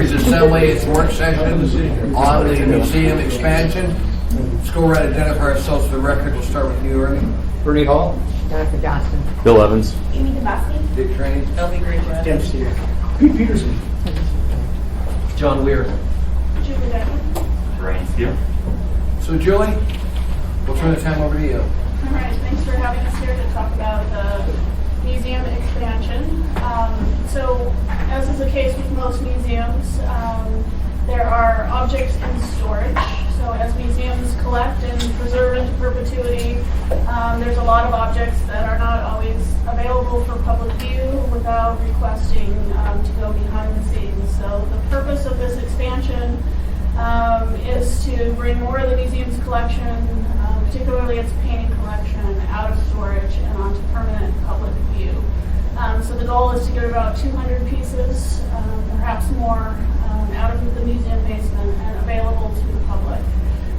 Commissioners Assembly. It's work session on the museum expansion. Let's go right identify ourselves for the record. We'll start with you, Ernie. Bernie Hall. Jennifer Johnston. Bill Evans. Amy DeBassi. Dick Trainee. Elby Greenwood. Tim Steele. Pete Peterson. John Weir. Julie Decker. Brian Steele. So, Julie, we'll turn the time over to you. All right, thanks for having us here to talk about the museum expansion. So, as is the case with most museums, there are objects in storage. So as museums collect and preserve into perpetuity, there's a lot of objects that are not always available for public view without requesting to go behind the scenes. So the purpose of this expansion is to bring more of the museum's collection, particularly its painting collection, out of storage and onto permanent public view. So the goal is to get about 200 pieces, perhaps more, out of the museum basement and available to the public.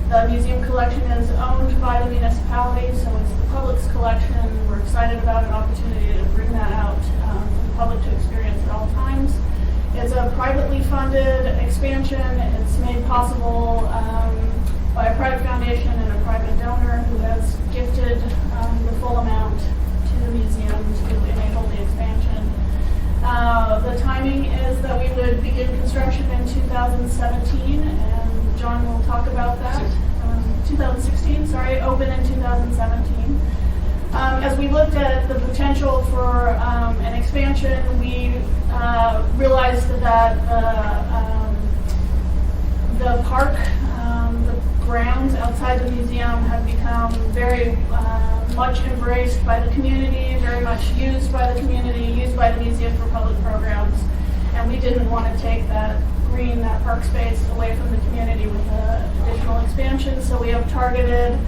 The museum collection is owned by the municipality, so it's the public's collection. We're excited about an opportunity to bring that out for the public to experience at all times. It's a privately funded expansion. It's made possible by a private foundation and a private donor who has gifted the full amount to the museum to enable the expansion. The timing is that we would begin construction in 2017, and John will talk about that. 2016, sorry, open in 2017. As we looked at the potential for an expansion, we realized that the park, the grounds outside the museum have become very much embraced by the community, very much used by the community, used by the museum for public programs, and we didn't want to take that park space away from the community with additional expansion. So we have targeted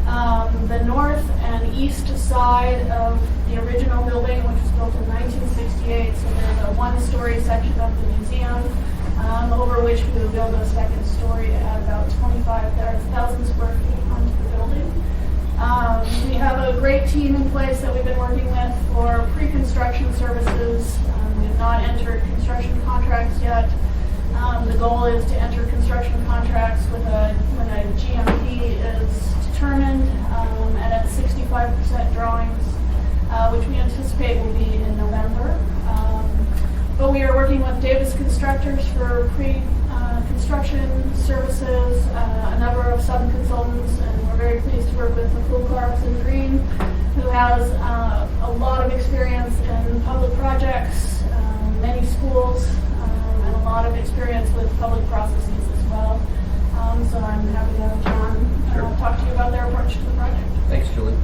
the north and east side of the original building, which was built in 1968. So there's a one-story section of the museum over which we will build a second story to add about 25,000 square feet onto the building. We have a great team in place that we've been working with for pre-construction services. We have not entered construction contracts yet. The goal is to enter construction contracts when a GMP is determined and at 65% drawings, which we anticipate will be in November. But we are working with Davis Constructors for pre-construction services, a number of sub-consultants, and we're very pleased to work with McCool Clarks in Green, who has a lot of experience in public projects, many schools, and a lot of experience with public processes as well. So I'm happy to have John talk to you about their approach to the project. Thanks, Julie.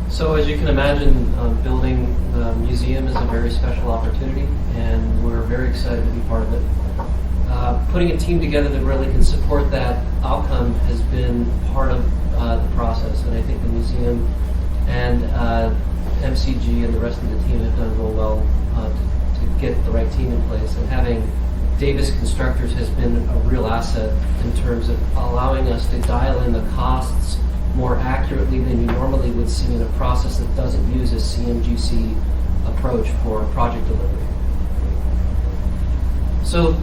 So as you can imagine, building the museum is a very special opportunity, and we're very excited to be part of it. Putting a team together that really can support that outcome has been part of the process, and I think the museum and MCG and the rest of the team have done real well to get the right team in place. And having Davis Constructors has been a real asset in terms of allowing us to dial in the costs more accurately than you normally would see in a process that doesn't use a CMGC approach for project delivery. So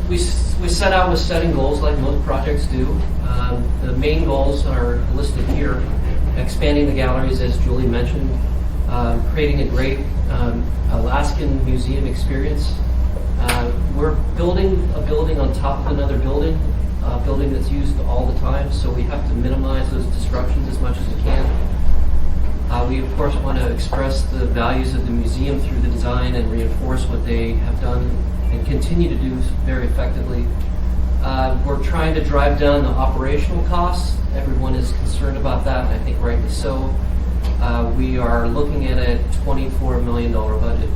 we set out with setting goals like most projects do. The main goals are listed here: expanding the galleries, as Julie mentioned, creating a great Alaskan museum experience. We're building a building on top of another building, a building that's used all the time, so we have to minimize those disruptions as much as we can. We, of course, want to express the values of the museum through the design and reinforce what they have done and continue to do very effectively. We're trying to drive down the operational costs. Everyone is concerned about that, and I think rightly so. We are looking at a $24 million budget.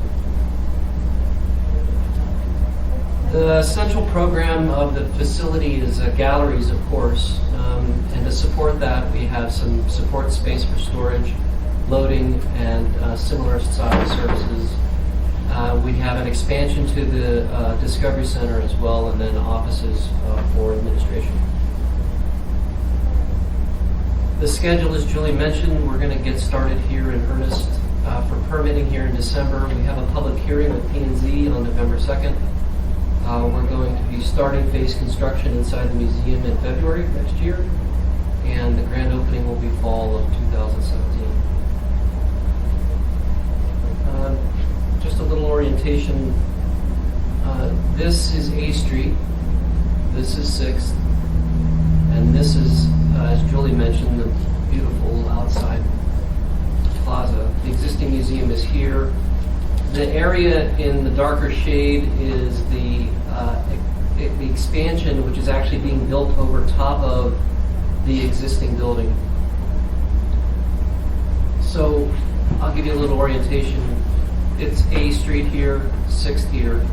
The central program of the facility is galleries, of course, and to support that, we have some support space for storage, loading, and similar style services. We have an expansion to the Discovery Center as well, and then offices for administration. The schedule, as Julie mentioned, we're going to get started here in earnest for permitting here in December. We have a public hearing with P&Z on November 2nd. We're going to be starting phase construction inside the museum in February next year, and the grand opening will be fall of 2017. Just a little orientation. This is A Street, this is 6th, and this is, as Julie mentioned, the beautiful outside plaza. The existing museum is here. The area in the darker shade is the expansion, which is actually being built over top of the existing building. So I'll give you a little orientation. It's A Street here, 6th here.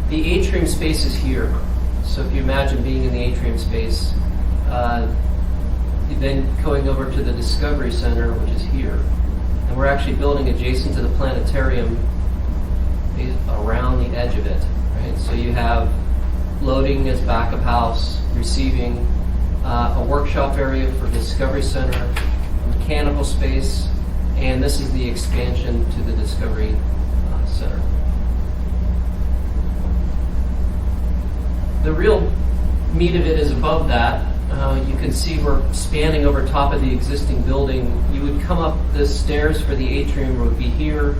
The atrium space is here. So if you imagine being in the atrium space, then going over to the Discovery Center, which is here. And we're actually building adjacent to the planetarium around the edge of it. Right? So you have loading as back of house, receiving, a workshop area for Discovery Center, a mechanical space, and this is the expansion to the Discovery Center. The real meat of it is above that. You can see we're spanning over top of the existing building. You would come up the stairs for the atrium would be here,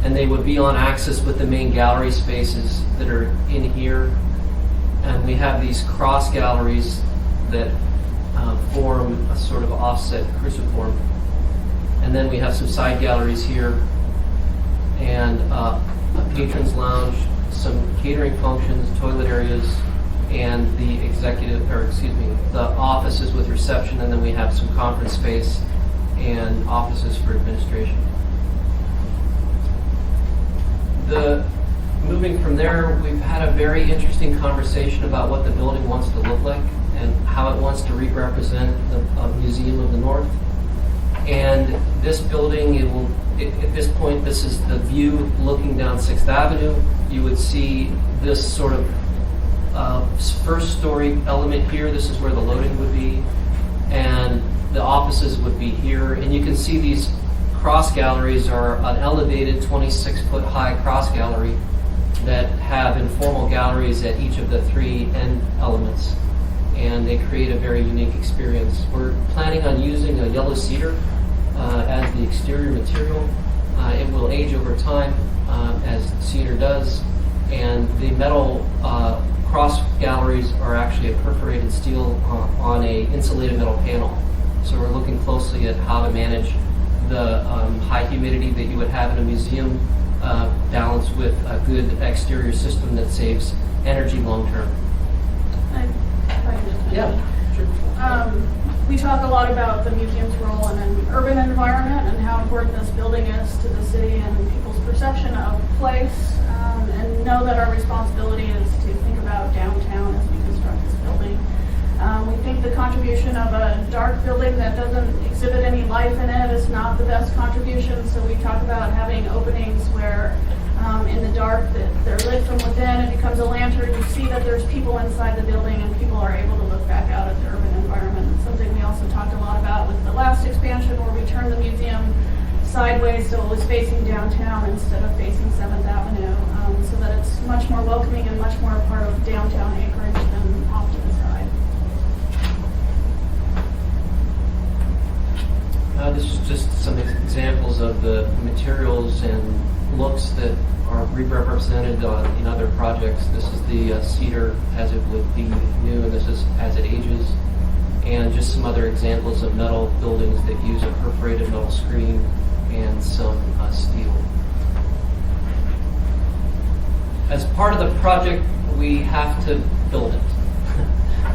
and they would be on axis with the main gallery spaces that are in here. And we have these cross galleries that form a sort of offset cruciform. And then we have some side galleries here, and a patron's lounge, some catering functions, toilet areas, and the the offices with reception, and then we have some conference space and offices for administration. Moving from there, we've had a very interesting conversation about what the building wants to look like and how it wants to represent the Museum of the North. And this building, at this point, this is the view looking down 6th Avenue. You would see this sort of first story element here. This is where the loading would be, and the offices would be here. And you can see these cross galleries are an elevated 26-foot high cross gallery that have informal galleries at each of the 3 end elements, and they create a very unique experience. We're planning on using a yellow cedar as the exterior material. It will age over time, as cedar does, and the metal cross galleries are actually a perforated steel on a insulated metal panel. So we're looking closely at how to manage the high humidity that you would have in a museum, balanced with a good exterior system that saves energy long term. Yeah, sure. We talk a lot about the museum's role in an urban environment and how important this building is to the city and people's perception of place, and know that our responsibility is to think about downtown as we construct this building. We think the contribution of a dark building that doesn't exhibit any life in it is not the best contribution, so we talk about having openings where in the dark that they're lit from within. It becomes a lantern. You see that there's people inside the building, and people are able to look back out at the urban environment. It's something we also talked a lot about with the last expansion, where we turned the museum sideways so it was facing downtown instead of facing 7th Avenue, so that it's much more welcoming and much more a part of downtown Anchorage than off to the side. This is just some examples of the materials and looks that are represented in other projects. This is the cedar as it would be new, and this is as it ages. And just some other examples of metal buildings that use a perforated metal screen and some steel. As part of the project, we have to build it.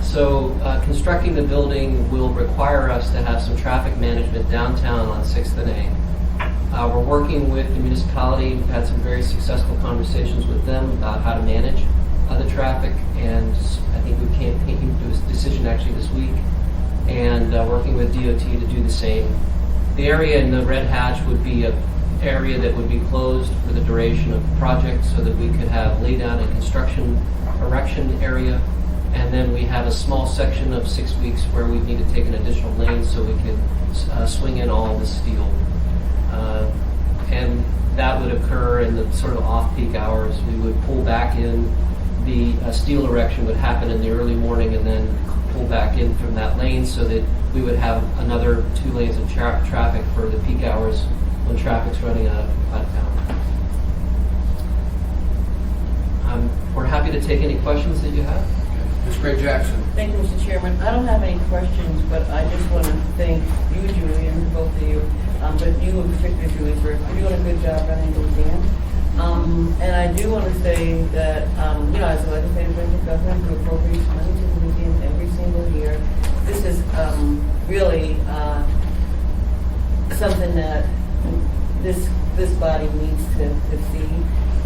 So constructing the building will require us to have some traffic management downtown on 6th and A. We're working with the municipality. We've had some very successful conversations with them about how to manage the traffic, and I think we came to a decision actually this week, and working with DOT to do the same. The area in the red hatch would be an area that would be closed for the duration of the project so that we could have laydown and construction erection area. And then we have a small section of 6 weeks where we need to take an additional lane so we can swing in all the steel. And that would occur in the sort of off-peak hours. We would pull back in the steel erection would happen in the early morning and then pull back in from that lane so that we would have another 2 lanes of traffic for the peak hours when traffic's running out of town. We're happy to take any questions that you have. Ms. Gray Jackson. Thank you, Mr. Chairman. I don't have any questions, but I just want to thank you, Julie, and both of you, but you in particular, Julie, for doing a good job running the museum. And I do want to say that, as a legislative branch of government who appropriates money to the museum every single year, this is really something that this body needs to see.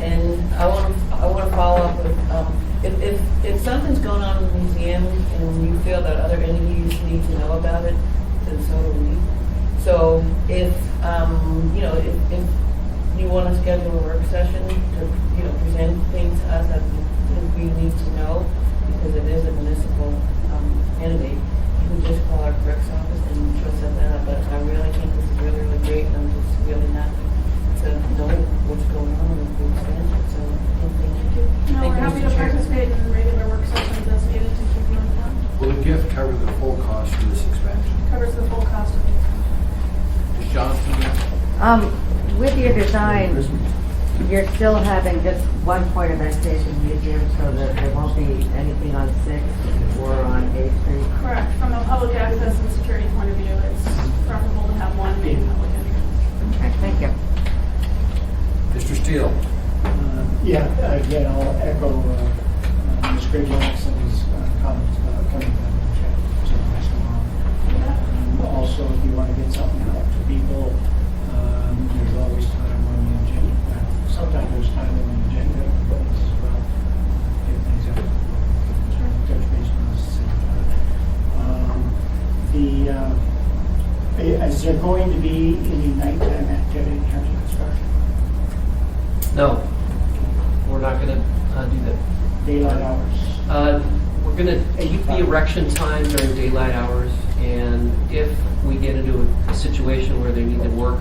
And I want to follow up with if something's going on in the museum and you feel that other entities need to know about it, then so do we. So if you want to schedule a work session to present things to us that we need to know, because it is a municipal entity, you can just call our clerk's office and she'll set that up. But I really think this is really, really great, and I'm just really happy to know what's going on with the expansion. So thank you. No, Thank we're you, happy Mr. to Chair. participate in regular work sessions as needed to keep you informed. Will the gift cover the full cost of this expansion? Covers the full cost of the expansion. Ms. Johnston? With your design, you're still having just one point of entry to the museum, so that there won't be anything on 6th or on 8th Street. Correct. From a public access and security point of view, it's preferable to have one main public entrance. Okay, thank you. Mr. Steele? Again, I'll echo Ms. Gray Jackson's comments about coming down and check to the restaurant. Also, if you want to get something out to people, there's always time on the agenda. Sometimes there's time on the agenda, but as well, get things out. Touch base on this at the same time. Is there going to be any nighttime activity in terms of construction? No, we're not going to do that. Daylight hours? We're going to keep the erection time during daylight hours, and if we get into a situation where they need to work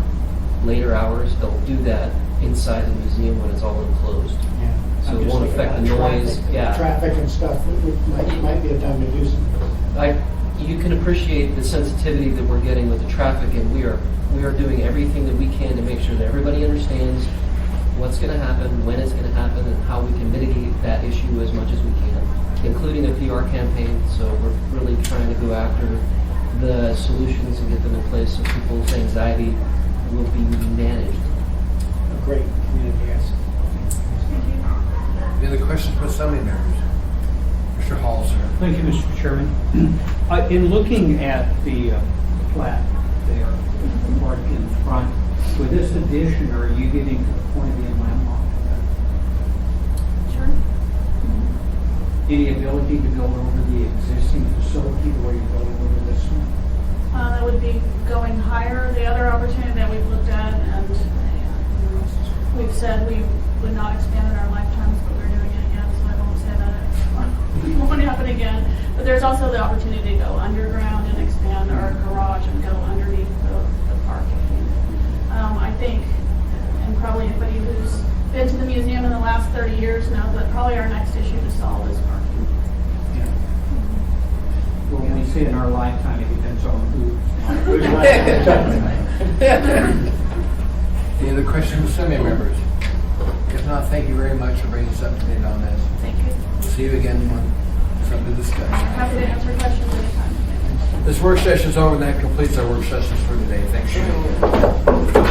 later hours, they'll do that inside the museum when it's all enclosed. Yeah. So I'm it just won't thinking affect the about noise. Yeah. Traffic and stuff, might be a time to do something. You can appreciate the sensitivity that we're getting with the traffic, and we are doing everything that we can to make sure that everybody understands what's going to happen, when it's going to happen, and how we can mitigate that issue as much as we can, including a PR campaign. So we're really trying to go after the solutions and get them in place so people's anxiety will be managed. A great community asset. Any other questions from assembly members? Mr. Hall, sir. Thank you, Mr. Chairman. In looking at the plat there, marked in front, with this addition, are you getting to the point of being landlocked? Sure. Any ability to build over the existing facility the way you're building over this one? That would be going higher. The other opportunity that we've looked at, and we've said we would not expand in our lifetimes, but we're doing it again, so I won't say that it won't happen again. But there's also the opportunity to go underground and expand our garage and go underneath the parking. I think, and probably anybody who's been to the museum in the last 30 years knows that probably our next issue to solve is parking. Yeah. Well, when we say in our lifetime, it depends on who's Any other questions from assembly members? If not, thank you very much for bringing us up to date on this. Thank you. We'll see you again when something to discuss. Happy to answer questions anytime. This work session is over, and that completes our work sessions for today. Thanks.